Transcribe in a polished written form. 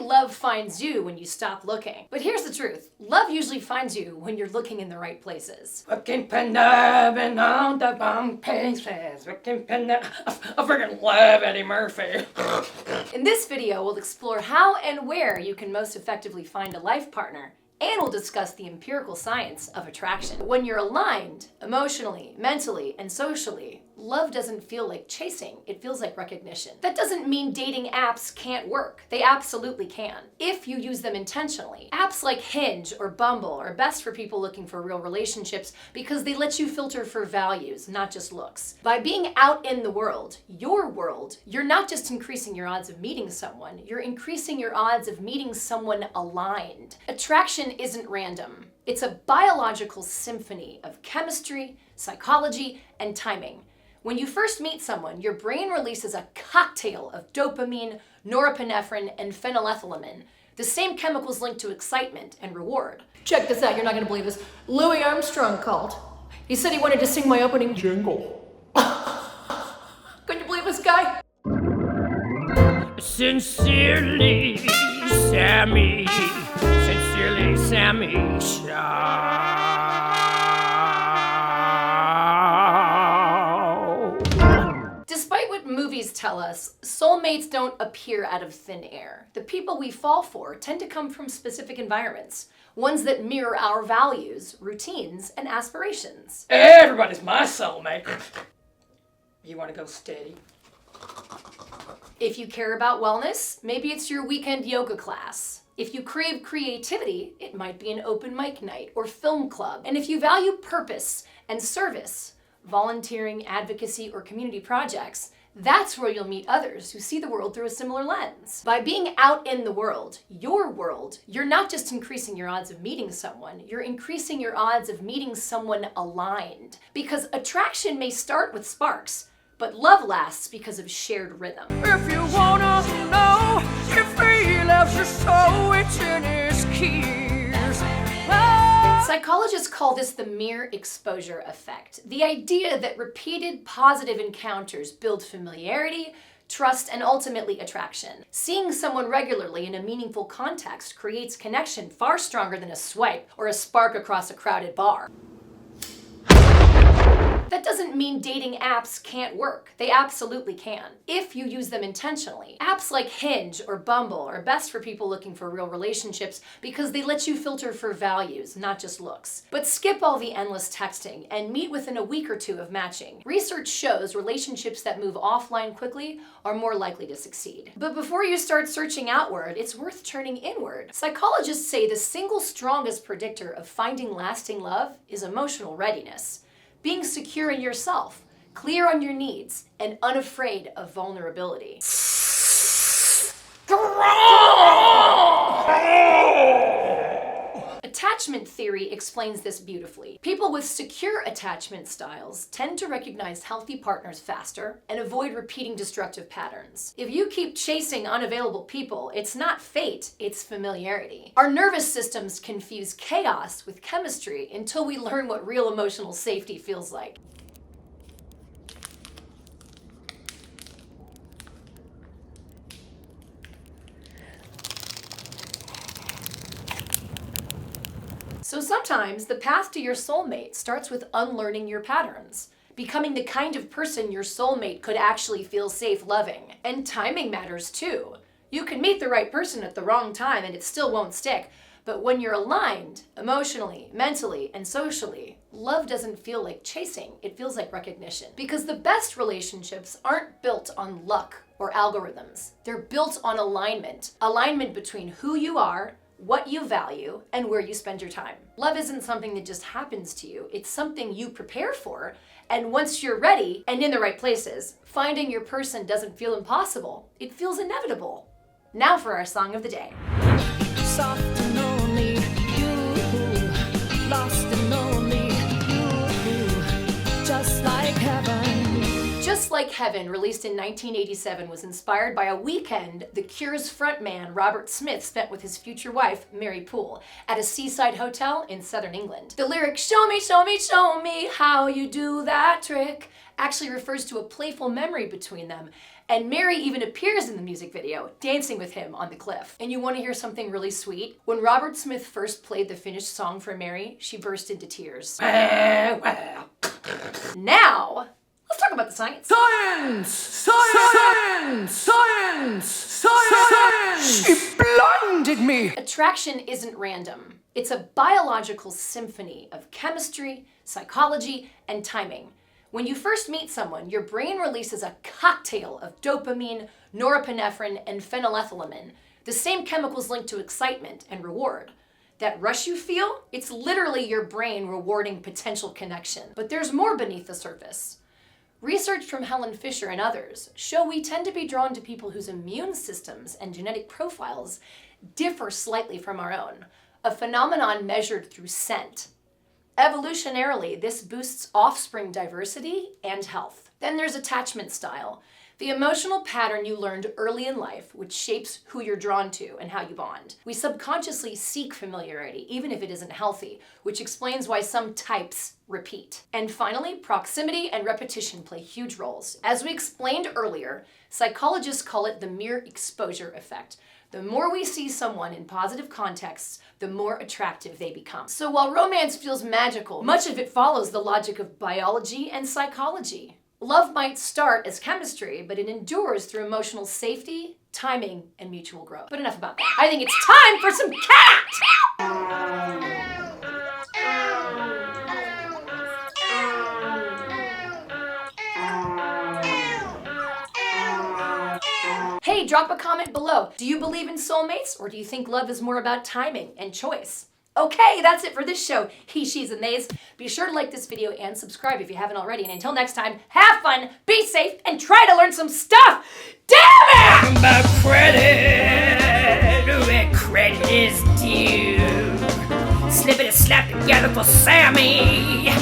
love finds you when you stop looking. But here's the truth. Love usually finds you when you're looking in the right places. I freaking love Eddie Murphy. In this video, we'll explore how and where you can most effectively find a life partner. And we'll discuss the empirical science of attraction. When you're aligned, emotionally, mentally, and socially, love doesn't feel like chasing, it feels like recognition. That doesn't mean dating apps can't work. They absolutely can, if you use them intentionally. Apps like Hinge or Bumble are best for people looking for real relationships because they let you filter for values, not just looks. By being out in the world, you're not just increasing your odds of meeting someone, you're increasing your odds of meeting someone aligned. Attraction isn't random. It's a biological symphony of chemistry, psychology, and timing. When you first meet someone, your brain releases a cocktail of dopamine, norepinephrine, and phenylethylamine, the same chemicals linked to excitement and reward. Check this out, you're not gonna believe this. Louis Armstrong called. He said he wanted to sing my opening jingle. Can you believe this guy? Sincerely, Sammy. Sincerely, Sammy. Despite what movies tell us, soulmates don't appear out of thin air. The people we fall for tend to come from specific environments, ones that mirror our values, routines, and aspirations. Everybody's my soulmate. You want to go steady? If you care about wellness, maybe it's your weekend yoga class. If you crave creativity, it might be an open mic night or film club. And if you value purpose and service, volunteering, advocacy, or community projects, that's where you'll meet others who see the world through a similar lens. By being out in the world, you're not just increasing your odds of meeting someone, you're increasing your odds of meeting someone aligned. Because attraction may start with sparks, but love lasts because of shared rhythm. If you wanna know if he loves you so, it's in his keys. Psychologists call this the mere exposure effect. The idea that repeated positive encounters build familiarity, trust, and ultimately attraction. Seeing someone regularly in a meaningful context creates connection far stronger than a swipe or a spark across a crowded bar. That doesn't mean dating apps can't work. They absolutely can, if you use them intentionally. Apps like Hinge or Bumble are best for people looking for real relationships because they let you filter for values, not just looks. But skip all the endless texting and meet within a week or two of matching. Research shows relationships that move offline quickly are more likely to succeed. But before you start searching outward, it's worth turning inward. Psychologists say the single strongest predictor of finding lasting love is emotional readiness. Being secure in yourself, clear on your needs, and unafraid of vulnerability. Attachment theory explains this beautifully. People with secure attachment styles tend to recognize healthy partners faster and avoid repeating destructive patterns. If you keep chasing unavailable people, it's not fate, it's familiarity. Our nervous systems confuse chaos with chemistry until we learn what real emotional safety feels like. So sometimes the path to your soulmate starts with unlearning your patterns, becoming the kind of person your soulmate could actually feel safe loving. And timing matters too. You can meet the right person at the wrong time and it still won't stick. But when you're aligned, emotionally, mentally, and socially, love doesn't feel like chasing, it feels like recognition. Because the best relationships aren't built on luck or algorithms. They're built on alignment. Alignment between who you are, what you value, and where you spend your time. Love isn't something that just happens to you, it's something you prepare for, and once you're ready and in the right places, finding your person doesn't feel impossible, it feels inevitable. Now for our song of the day. Soft and lonely, you, lost and lonely, you, just like heaven. Just Like Heaven, released in 1987, was inspired by a weekend The Cure's frontman Robert Smith spent with his future wife, Mary Poole, at a seaside hotel in southern England. The lyric, "Show me, show me, show me how you do that trick," actually refers to a playful memory between them, and Mary even appears in the music video, dancing with him on the cliff. And you want to hear something really sweet? When Robert Smith first played the finished song for Mary, she burst into tears. Now, let's talk about the science. Science! Science! Science! Science! She blinded me! Attraction isn't random. It's a biological symphony of chemistry, psychology, and timing. When you first meet someone, your brain releases a cocktail of dopamine, norepinephrine, and phenylethylamine, the same chemicals linked to excitement and reward. That rush you feel, it's literally your brain rewarding potential connection. But there's more beneath the surface. Research from Helen Fisher and others show we tend to be drawn to people whose immune systems and genetic profiles differ slightly from our own, a phenomenon measured through scent. Evolutionarily, this boosts offspring diversity and health. Then there's attachment style, the emotional pattern you learned early in life, which shapes who you're drawn to and how you bond. We subconsciously seek familiarity, even if it isn't healthy, which explains why some types repeat. And finally, proximity and repetition play huge roles. As we explained earlier, psychologists call it the mere exposure effect. The more we see someone in positive contexts, the more attractive they become. So while romance feels magical, much of it follows the logic of biology and psychology. Love might start as chemistry, but it endures through emotional safety, timing, and mutual growth. But enough about that. I think it's time for some cat! Hey, drop a comment below. Do you believe in soulmates, or do you think love is more about timing and choice? Okay, that's it for this show, he, she's, and theys. Be sure to like this video and subscribe if you haven't already. And until next time, have fun, be safe, and try to learn some stuff. Damn it! About credit, where credit is due. Snip it and slap together for Sammy.